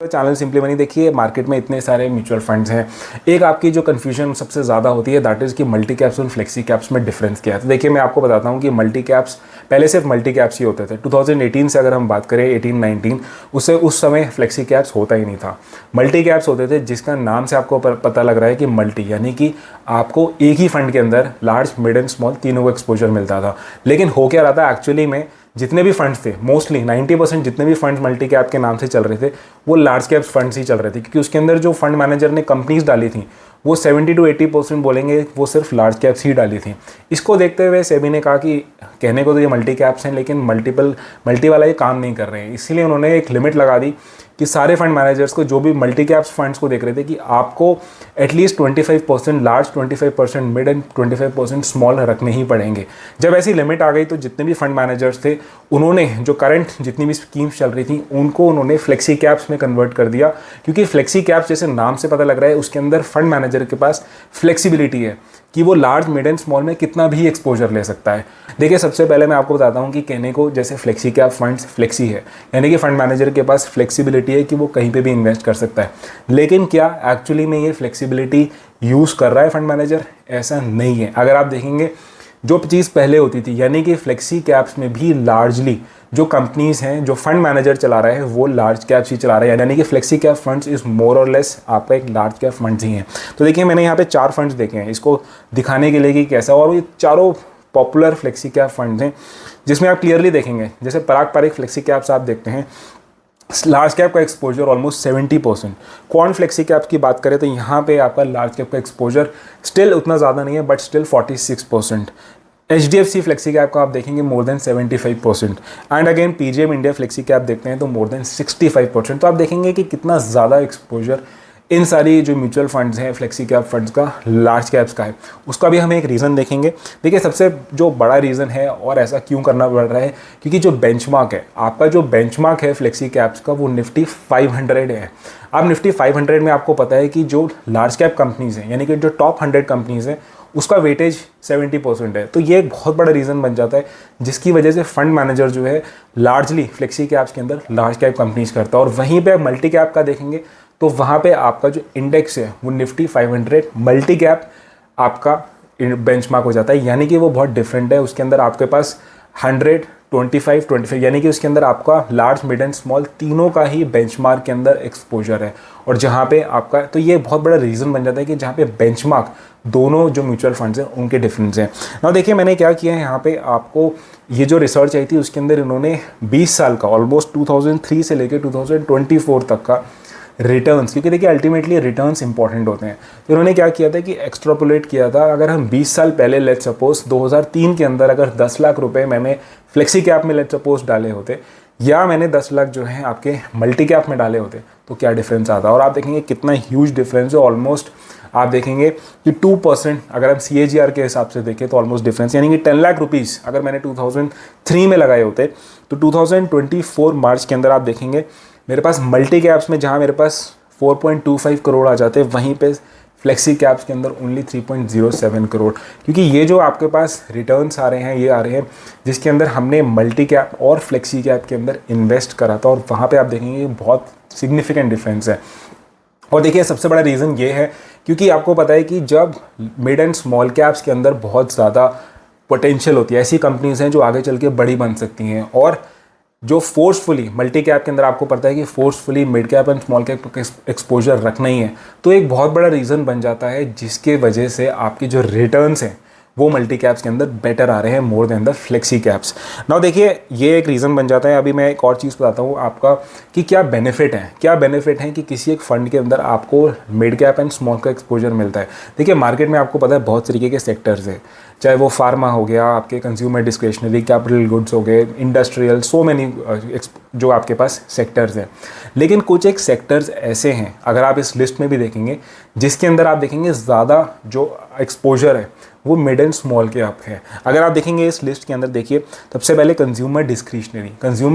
Channel simply money देखिए। Market में इतने सारे म्यूचुअल फंड्स हैं। एक आपकी जो कन्फ्यूजन सबसे ज़्यादा होती है दैट इज़ कि मल्टी कैप्स और फ्लेक्सी कैप्स में डिफरेंस क्या है। तो देखिए मैं आपको बताता हूँ कि मल्टी कैप्स पहले सिर्फ मल्टी कैप्स ही होते थे। 2018 से अगर हम बात करें 18-19 उससे उस समय फ्लेक्सी कैप्स होता ही नहीं था। मल्टी कैप्स होते थे जिसका नाम से आपको पता लग रहा है कि मल्टी यानी कि आपको एक ही फंड के अंदर लार्ज मिड एंड स्मॉल तीनों को एक्सपोजर मिलता था। लेकिन हो क्या रहा था एक्चुअली में, जितने भी फंड्स थे मोस्टली 90% जितने भी फंड्स मल्टी कैप के नाम से चल रहे थे वो लार्ज कैप फंड्स ही चल रहे थे, क्योंकि उसके अंदर जो फंड मैनेजर ने कंपनीज डाली थी वो 70-80% बोलेंगे वो सिर्फ लार्ज कैप्स ही डाली थी। इसको देखते हुए सेबी ने कहा कि कहने को तो ये मल्टी कैप्स हैं लेकिन मल्टी वाला ये काम नहीं कर रहे हैं, इसीलिए उन्होंने एक लिमिट लगा दी कि सारे फंड मैनेजर्स को जो भी मल्टी कैप्स फंड्स को देख रहे थे कि आपको at least 25% large, 25% mid and 25% small रखने ही पड़ेंगे। जब ऐसी लिमिट आ गई तो जितने भी फंड मैनेजर्स थे उन्होंने जो करंट जितनी भी स्कीम्स चल रही थी उनको उन्होंने फ्लेक्सी कैप्स में कन्वर्ट कर दिया, क्योंकि फ्लेक्सी कैप्स जैसे नाम से पता लग रहा है उसके अंदर फंड मैनेजर के पास फ्लेक्सिबिलिटी है कि वो लार्ज मिड एंड स्मॉल में कितना भी एक्सपोजर ले सकता है। देखिए सबसे पहले मैं आपको बताता हूँ कि कहने को जैसे फ्लेक्सी कैप फंड्स फ्लेक्सी है यानी कि फंड मैनेजर के पास फ्लेक्सिबिलिटी है कि वो कहीं पे भी इन्वेस्ट कर सकता है, लेकिन क्या एक्चुअली में ये फ्लेक्सिबिलिटी यूज़ कर रहा है फंड मैनेजर? ऐसा नहीं है। अगर आप देखेंगे जो चीज़ पहले होती थी यानी कि फ्लेक्सी कैप्स में भी लार्जली जो कंपनीज हैं जो फंड मैनेजर चला रहे हैं वो लार्ज कैप्स ही चला रहे हैं, यानी कि flexi cap funds is more और लेस आपका एक लार्ज कैप फंड्स ही हैं। तो देखिए मैंने यहाँ पे 4 फंड्स देखे हैं इसको दिखाने के लिए कि कैसा, और ये चारों पॉपुलर फ्लेक्सी कैप फंड्स हैं जिसमें आप क्लियरली देखेंगे जैसे पराग पारिक फ्लेक्सी कैप्स आप देखते हैं लार्ज कैप का exposure almost 70%। Quant flexi cap की बात करें तो यहाँ पे आपका लार्ज कैप का एक्सपोजर स्टिल उतना ज़्यादा नहीं है but still 46%। HDFC flexi cap का आप देखेंगे more than 75%। And again PGM India flexi cap देखते हैं तो मोर देन 65%। तो आप देखेंगे कि कितना ज़्यादा एक्सपोजर इन सारी जो म्यूचुअल फंड्स हैं फ्लेक्सी कैप फंड्स का लार्ज कैप्स का है। उसका भी हम एक रीज़न देखेंगे। देखिए सबसे जो बड़ा रीज़न है और ऐसा क्यों करना पड़ रहा है, क्योंकि जो बेंचमार्क है आपका, जो बेंचमार्क है फ्लेक्सी कैप्स का वो निफ्टी 500 है। अब निफ्टी 500 में आपको पता है कि जो लार्ज कैप कंपनीज़ हैं यानी कि जो टॉप 100 कंपनीज़ हैं उसका वेटेज 70% है। तो ये एक बहुत बड़ा रीज़न बन जाता है जिसकी वजह से फंड मैनेजर जो है लार्जली फ्लेक्सी कैप्स के अंदर लार्ज कैप कंपनीज करता है। और वहीं पे मल्टी कैप का देखेंगे तो वहाँ पे आपका जो इंडेक्स है वो निफ्टी 500 मल्टी कैप आपका बेंचमार्क हो जाता है, यानी कि वो बहुत डिफरेंट है। उसके अंदर आपके पास 100, 25 यानी कि उसके अंदर आपका लार्ज मिड एंड स्मॉल तीनों का ही बेंचमार्क के अंदर एक्सपोजर है। और जहाँ पे आपका, तो ये बहुत बड़ा रीज़न बन जाता है कि जहाँ पे बेंचमार्क दोनों जो म्यूचुअल फंड्स हैं उनके डिफरेंस हैं। ना देखिए मैंने क्या किया है यहाँ पे, आपको ये जो रिसर्च आई थी उसके अंदर इन्होंने 20 साल का ऑलमोस्ट 2003 से लेकर 2024 तक का रिटर्न्स, क्योंकि देखिए अल्टीमेटली रिटर्न्स इंपॉर्टेंट होते हैं, तो इन्होंने क्या किया था कि एक्सट्रापोलेट किया था। अगर हम 20 साल पहले लेट सपोज 2003 के अंदर अगर 10 लाख रुपए मैंने फ्लेक्सी कैप में लेट सपोज डाले होते या मैंने 10 लाख जो है आपके मल्टी कैप में डाले होते तो क्या डिफरेंस आता। और आप देखेंगे कितना ह्यूज डिफरेंस है। ऑलमोस्ट आप देखेंगे कि 2% अगर हम CAGR के हिसाब से देखें तो ऑलमोस्ट डिफरेंस, यानी कि 10 लाख रुपीज़ अगर मैंने 2003 में लगाए होते तो 2024 मार्च के अंदर आप देखेंगे मेरे पास मल्टी कैप्स में जहाँ मेरे पास 4.25 करोड़ आ जाते वहीं पे फ्लेक्सी कैप्स के अंदर ओनली 3.07 करोड़, क्योंकि ये जो आपके पास रिटर्न्स आ रहे हैं ये आ रहे हैं जिसके अंदर हमने मल्टी कैप और फ्लेक्सी कैप के अंदर इन्वेस्ट करा था, और वहाँ पे आप देखेंगे बहुत सिग्निफिकेंट डिफरेंस है। और देखिए सबसे बड़ा रीज़न ये है क्योंकि आपको पता है कि जब मिड एंड स्मॉल कैप्स के अंदर बहुत ज़्यादा पोटेंशियल होती है, ऐसी कंपनीज हैं जो आगे चल के बड़ी बन सकती हैं, और जो फोर्सफुली मल्टी कैप के अंदर आपको पता है कि forcefully mid cap and small cap exposure रखना ही है, तो एक बहुत बड़ा रीज़न बन जाता है जिसके वजह से आपकी जो रिटर्न्स हैं वो मल्टी कैप्स के अंदर बेटर आ रहे हैं more than the flexi caps. Now देखिए ये एक रीज़न बन जाता है। अभी मैं एक और चीज़ बताता हूँ आपका कि क्या बेनिफिट है कि किसी एक फंड के अंदर आपको मिड कैप एंड स्मॉल का एक्सपोजर मिलता है। देखिए मार्केट में आपको पता है बहुत तरीके के सेक्टर्स हैं, चाहे वो फार्मा हो गया, आपके कंज्यूमर डिस्क्रिशनरी, कैपिटल गुड्स हो गए, इंडस्ट्रियल, सो मैनी जो आपके पास सेक्टर्स हैं। लेकिन कुछ एक सेक्टर्स ऐसे हैं अगर आप इस लिस्ट में भी देखेंगे जिसके अंदर आप देखेंगे ज़्यादा जो एक्सपोजर है वो मिड एंड स्मॉल के आप है। अगर आप देखेंगे इस लिस्ट के अंदर देखिए सबसे पहले कंज्यूमर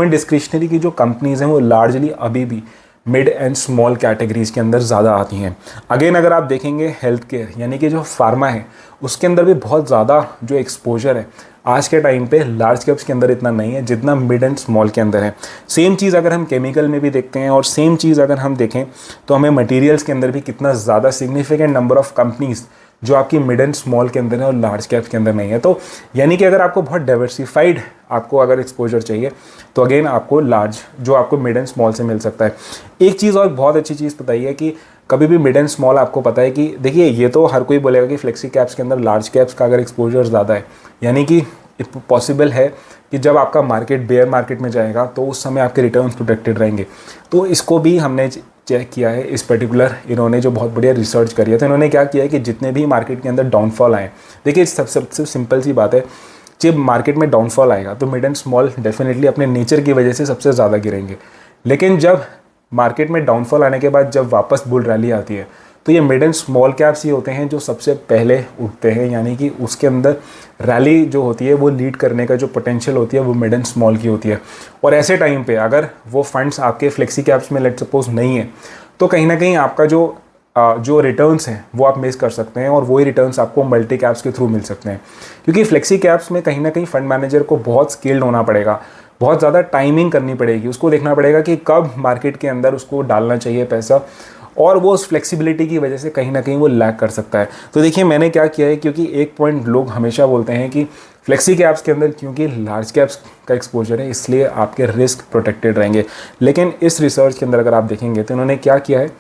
डिस्क्रिशनरी की जो कंपनीज हैं वो लार्जली अभी भी मिड एंड स्मॉल कैटेगरीज के अंदर ज़्यादा आती हैं। अगेन अगर आप देखेंगे हेल्थ केयर यानी कि जो फार्मा है उसके अंदर भी बहुत ज़्यादा जो एक्सपोजर है आज के टाइम पे लार्ज कैप्स के अंदर इतना नहीं है जितना मिड एंड स्मॉल के अंदर है। सेम चीज़ अगर हम केमिकल में भी देखते हैं और सेम चीज़ अगर हम देखें तो हमें मटेरियल्स के अंदर भी कितना ज़्यादा सिग्निफिकेंट नंबर ऑफ कंपनीज जो आपकी मिड एंड स्मॉल के अंदर है और लार्ज कैप्स के अंदर नहीं है। तो यानी कि अगर आपको बहुत डाइवर्सिफाइड आपको अगर एक्सपोजर चाहिए तो अगेन आपको लार्ज जो आपको मिड एंड स्मॉल से मिल सकता है। एक चीज़ और बहुत अच्छी चीज़ बताई है कि कभी भी मिड एंड स्मॉल आपको पता है कि देखिए ये तो हर कोई बोलेगा कि फ्लेक्सी कैप्स के अंदर लार्ज कैप्स का अगर एक्सपोजर ज़्यादा है, यानी कि पॉसिबल है कि जब आपका मार्केट बेयर मार्केट में जाएगा तो उस समय आपके रिटर्न्स प्रोटेक्टेड रहेंगे। तो इसको भी हमने चेक किया है, इस पर्टिकुलर इन्होंने जो बहुत बढ़िया रिसर्च करी है तो इन्होंने क्या किया है कि जितने भी मार्केट के अंदर डाउनफॉल आए, देखिए सबसे सिंपल सी बात है, जब मार्केट में डाउनफॉल आएगा तो मिड एंड स्मॉल डेफिनेटली अपने नेचर की वजह से सबसे ज़्यादा गिरेंगे। लेकिन जब मार्केट में डाउनफॉल आने के बाद जब वापस बुल रैली आती है तो ये मिड एंड स्मॉल कैप्स ही होते हैं जो सबसे पहले उठते हैं, यानी कि उसके अंदर रैली जो होती है वो लीड करने का जो पोटेंशियल होती है वो मिड एंड स्मॉल की होती है। और ऐसे टाइम पे अगर वो फंड्स आपके फ्लेक्सी कैप्स में लेट सपोज नहीं है तो कहीं ना कहीं आपका जो रिटर्न्स हैं वो आप मिस कर सकते हैं और वही रिटर्न्स आपको मल्टी कैप्स के थ्रू मिल सकते हैं। क्योंकि फ्लेक्सी कैप्स में कहीं ना कहीं फंड मैनेजर को बहुत स्किल्ड होना पड़ेगा, बहुत ज़्यादा टाइमिंग करनी पड़ेगी, उसको देखना पड़ेगा कि कब मार्केट के अंदर उसको डालना चाहिए पैसा, और वो उस फ्लेक्सिबिलिटी की वजह से कहीं ना कहीं वो लैग कर सकता है। तो देखिए मैंने क्या किया है, क्योंकि एक पॉइंट लोग हमेशा बोलते हैं कि फ्लेक्सी कैप्स के अंदर क्योंकि लार्ज कैप्स का एक्सपोजर है इसलिए आपके रिस्क प्रोटेक्टेड रहेंगे। लेकिन इस रिसर्च के अंदर अगर आप देखेंगे तो इन्होंने क्या किया है,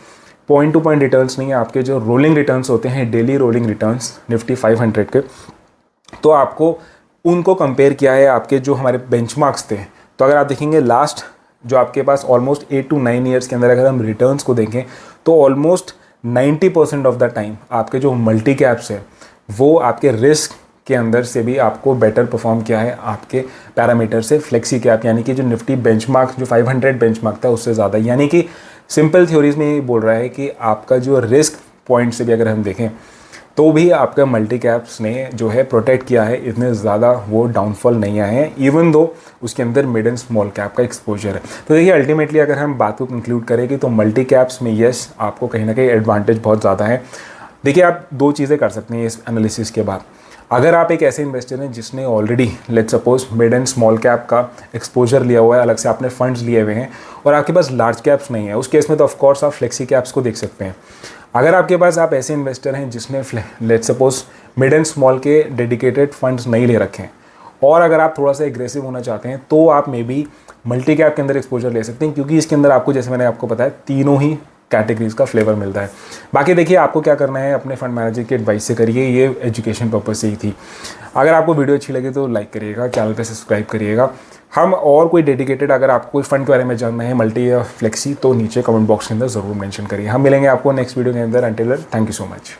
पॉइंट टू पॉइंट रिटर्न्स नहीं है, आपके जो रोलिंग रिटर्न्स होते हैं, डेली रोलिंग रिटर्न्स निफ्टी 500 के, तो आपको उनको कंपेयर किया है आपके जो हमारे बेंचमार्क्स थे। तो अगर आप देखेंगे लास्ट जो आपके पास ऑलमोस्ट 8 to 9 ईयर्स के अंदर अगर हम रिटर्न्स को देखें तो ऑलमोस्ट 90% ऑफ द टाइम आपके जो मल्टी कैप्स है वो आपके रिस्क के अंदर से भी आपको बेटर परफॉर्म किया है आपके पैरामीटर से फ्लेक्सी कैप, यानी कि जो निफ्टी बेंचमार्क जो 500 बेंचमार्क था उससे ज़्यादा। यानी कि सिंपल थ्योरीज में ये बोल रहा है कि आपका जो रिस्क पॉइंट से भी अगर हम देखें तो भी आपका मल्टी कैप्स ने जो है प्रोटेक्ट किया है, इतने ज़्यादा वो डाउनफॉल नहीं आए हैं, इवन दो उसके अंदर मिड एंड स्मॉल कैप का एक्सपोजर है। तो देखिए अल्टीमेटली अगर हम बात को कंक्लूड करें तो मल्टी कैप्स में यस आपको कहीं ना कहीं एडवांटेज बहुत ज़्यादा है। देखिए आप दो चीज़ें कर सकते हैं इस एनालिसिस के बाद। अगर आप एक ऐसे इन्वेस्टर हैं जिसने already let suppose mid and small cap का एक्सपोजर लिया हुआ है, अलग से आपने फंड्स लिए हुए हैं और आपके पास लार्ज कैप्स नहीं है, उस केस में तो ऑफकोर्स आप फ्लेक्सी कैप्स को देख सकते हैं। अगर आपके पास आप ऐसे इन्वेस्टर हैं जिसने let suppose mid and small के डेडिकेटेड फंड्स नहीं ले रखे हैं और अगर आप थोड़ा सा एग्रेसिव होना चाहते हैं तो आप मे बी मल्टी कैप के अंदर एक्सपोजर ले सकते हैं, क्योंकि इसके अंदर आपको जैसे मैंने आपको बताया तीनों ही कैटेगरीज का फ्लेवर मिलता है। बाकी देखिए आपको क्या करना है, अपने फंड मैनेजर की एडवाइस से करिए, ये एजुकेशन पर्पज से ही थी। अगर आपको वीडियो अच्छी लगे तो लाइक करिएगा, चैनल पे सब्सक्राइब करिएगा। हम और कोई डेडिकेटेड अगर आपको कोई फंड के बारे में जानना है मल्टी या फ्लेक्सी तो नीचे कमेंट बॉक्स के अंदर ज़रूर मेंशन करिए। हम मिलेंगे आपको नेक्स्ट वीडियो के अंदर। Until then thank you so much.